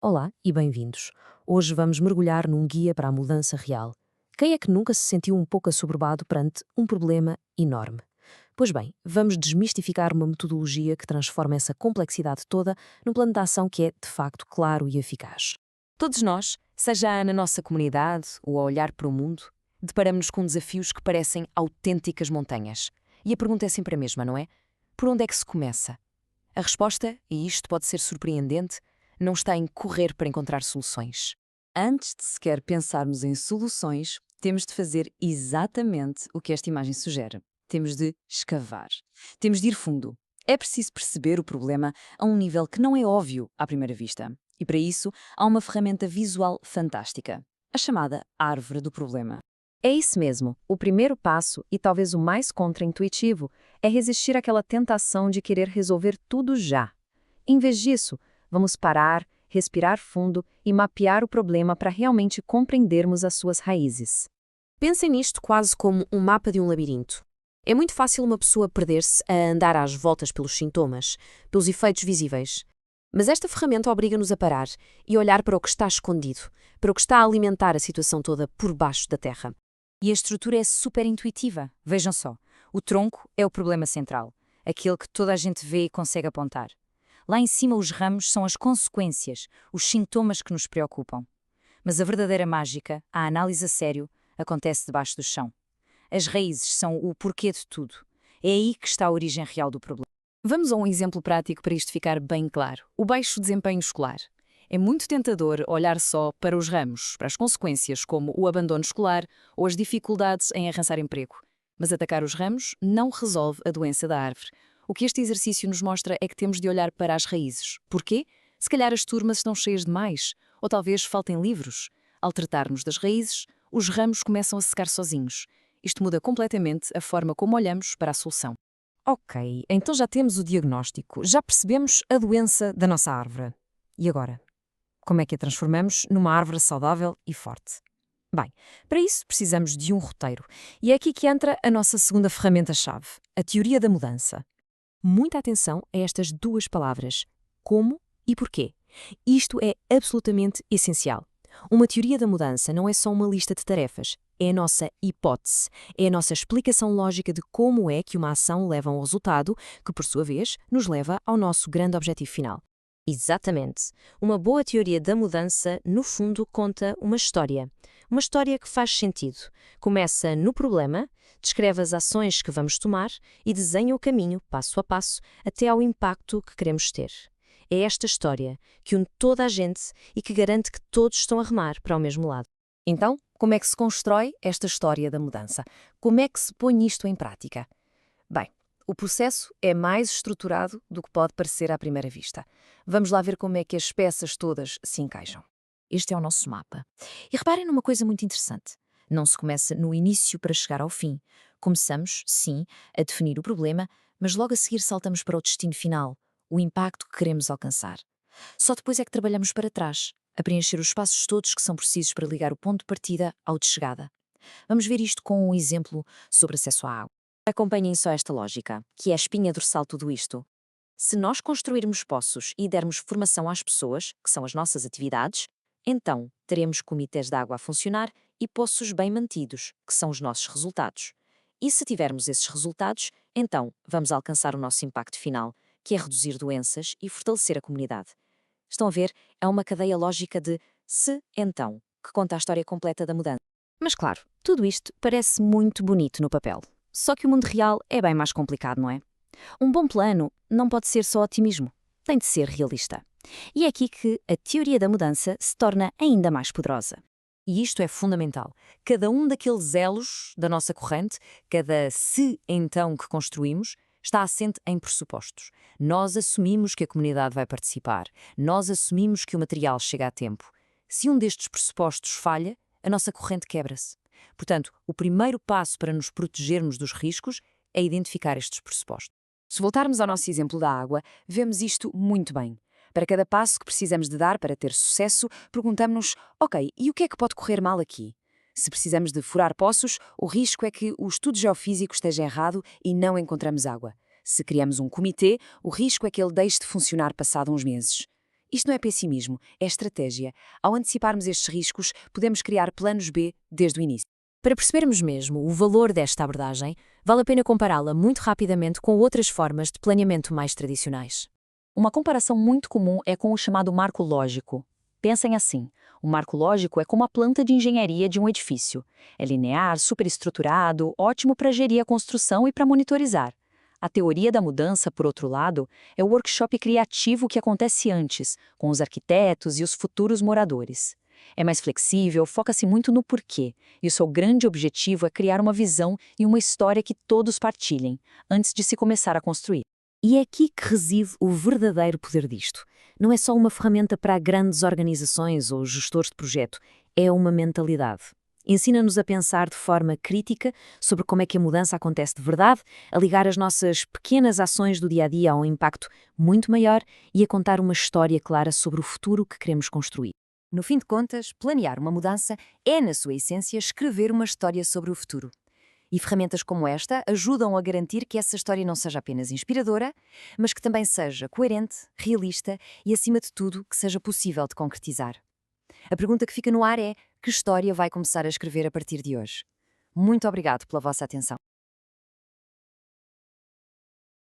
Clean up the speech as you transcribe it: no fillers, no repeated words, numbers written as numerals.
Olá e bem-vindos. Hoje vamos mergulhar num guia para a mudança real. Quem é que nunca se sentiu um pouco assoberbado perante um problema enorme? Pois bem, vamos desmistificar uma metodologia que transforma essa complexidade toda num plano de ação que é, de facto, claro e eficaz. Todos nós, seja na nossa comunidade ou a olhar para o mundo, deparamos-nos com desafios que parecem autênticas montanhas. E a pergunta é sempre a mesma, não é? Por onde é que se começa? A resposta, e isto pode ser surpreendente, não está em correr para encontrar soluções. Antes de sequer pensarmos em soluções, temos de fazer exatamente o que esta imagem sugere. Temos de escavar. Temos de ir fundo. É preciso perceber o problema a um nível que não é óbvio à primeira vista. E para isso, há uma ferramenta visual fantástica, a chamada árvore do problema. É isso mesmo. O primeiro passo, e talvez o mais contraintuitivo, é resistir àquela tentação de querer resolver tudo já. Em vez disso, vamos parar, respirar fundo e mapear o problema para realmente compreendermos as suas raízes. Pensem nisto quase como um mapa de um labirinto. É muito fácil uma pessoa perder-se a andar às voltas pelos sintomas, pelos efeitos visíveis. Mas esta ferramenta obriga-nos a parar e olhar para o que está escondido, para o que está a alimentar a situação toda por baixo da terra. E a estrutura é super intuitiva. Vejam só, o tronco é o problema central, aquele que toda a gente vê e consegue apontar. Lá em cima os ramos são as consequências, os sintomas que nos preocupam. Mas a verdadeira mágica, a análise a sério, acontece debaixo do chão. As raízes são o porquê de tudo. É aí que está a origem real do problema. Vamos a um exemplo prático para isto ficar bem claro. O baixo desempenho escolar. É muito tentador olhar só para os ramos, para as consequências, como o abandono escolar ou as dificuldades em arranjar emprego. Mas atacar os ramos não resolve a doença da árvore. O que este exercício nos mostra é que temos de olhar para as raízes. Porquê? Se calhar as turmas estão cheias demais, ou talvez faltem livros. Ao tratarmos das raízes, os ramos começam a secar sozinhos. Isto muda completamente a forma como olhamos para a solução. Ok, então já temos o diagnóstico, já percebemos a doença da nossa árvore. E agora? Como é que a transformamos numa árvore saudável e forte? Bem, para isso precisamos de um roteiro. E é aqui que entra a nossa segunda ferramenta-chave, a teoria da mudança. Muita atenção a estas duas palavras, como e porquê. Isto é absolutamente essencial. Uma teoria da mudança não é só uma lista de tarefas, é a nossa hipótese, é a nossa explicação lógica de como é que uma ação leva a um resultado que, por sua vez, nos leva ao nosso grande objetivo final. Exatamente. Uma boa teoria da mudança, no fundo, conta uma história. Uma história que faz sentido. Começa no problema, descreve as ações que vamos tomar e desenha o caminho, passo a passo, até ao impacto que queremos ter. É esta história que une toda a gente e que garante que todos estão a remar para o mesmo lado. Então, como é que se constrói esta história da mudança? Como é que se põe isto em prática? Bem, o processo é mais estruturado do que pode parecer à primeira vista. Vamos lá ver como é que as peças todas se encaixam. Este é o nosso mapa. E reparem numa coisa muito interessante. Não se começa no início para chegar ao fim. Começamos, sim, a definir o problema, mas logo a seguir saltamos para o destino final, o impacto que queremos alcançar. Só depois é que trabalhamos para trás, a preencher os espaços todos que são precisos para ligar o ponto de partida ao de chegada. Vamos ver isto com um exemplo sobre acesso à água. Acompanhem só esta lógica, que é a espinha dorsal de tudo isto. Se nós construirmos poços e dermos formação às pessoas, que são as nossas atividades, então teremos comitês de água a funcionar e poços bem mantidos, que são os nossos resultados. E se tivermos esses resultados, então vamos alcançar o nosso impacto final, que é reduzir doenças e fortalecer a comunidade. Estão a ver? É uma cadeia lógica de se, então, que conta a história completa da mudança. Mas claro, tudo isto parece muito bonito no papel. Só que o mundo real é bem mais complicado, não é? Um bom plano não pode ser só otimismo, tem de ser realista. E é aqui que a teoria da mudança se torna ainda mais poderosa. E isto é fundamental. Cada um daqueles elos da nossa corrente, cada se então que construímos, está assente em pressupostos. Nós assumimos que a comunidade vai participar. Nós assumimos que o material chega a tempo. Se um destes pressupostos falha, a nossa corrente quebra-se. Portanto, o primeiro passo para nos protegermos dos riscos é identificar estes pressupostos. Se voltarmos ao nosso exemplo da água, vemos isto muito bem. Para cada passo que precisamos de dar para ter sucesso, perguntamos-nos, ok, e o que é que pode correr mal aqui? Se precisamos de furar poços, o risco é que o estudo geofísico esteja errado e não encontramos água. Se criamos um comitê, o risco é que ele deixe de funcionar passado uns meses. Isto não é pessimismo, é estratégia. Ao anteciparmos estes riscos, podemos criar planos B desde o início. Para percebermos mesmo o valor desta abordagem, vale a pena compará-la muito rapidamente com outras formas de planeamento mais tradicionais. Uma comparação muito comum é com o chamado marco lógico. Pensem assim, o marco lógico é como a planta de engenharia de um edifício. É linear, superestruturado, ótimo para gerir a construção e para monitorizar. A teoria da mudança, por outro lado, é o workshop criativo que acontece antes, com os arquitetos e os futuros moradores. É mais flexível, foca-se muito no porquê, e o seu grande objetivo é criar uma visão e uma história que todos partilhem, antes de se começar a construir. E é aqui que reside o verdadeiro poder disto. Não é só uma ferramenta para grandes organizações ou gestores de projeto, é uma mentalidade. Ensina-nos a pensar de forma crítica sobre como é que a mudança acontece de verdade, a ligar as nossas pequenas ações do dia-a-dia a um impacto muito maior e a contar uma história clara sobre o futuro que queremos construir. No fim de contas, planear uma mudança é, na sua essência, escrever uma história sobre o futuro. E ferramentas como esta ajudam a garantir que essa história não seja apenas inspiradora, mas que também seja coerente, realista e, acima de tudo, que seja possível de concretizar. A pergunta que fica no ar é: que história vai começar a escrever a partir de hoje? Muito obrigado pela vossa atenção.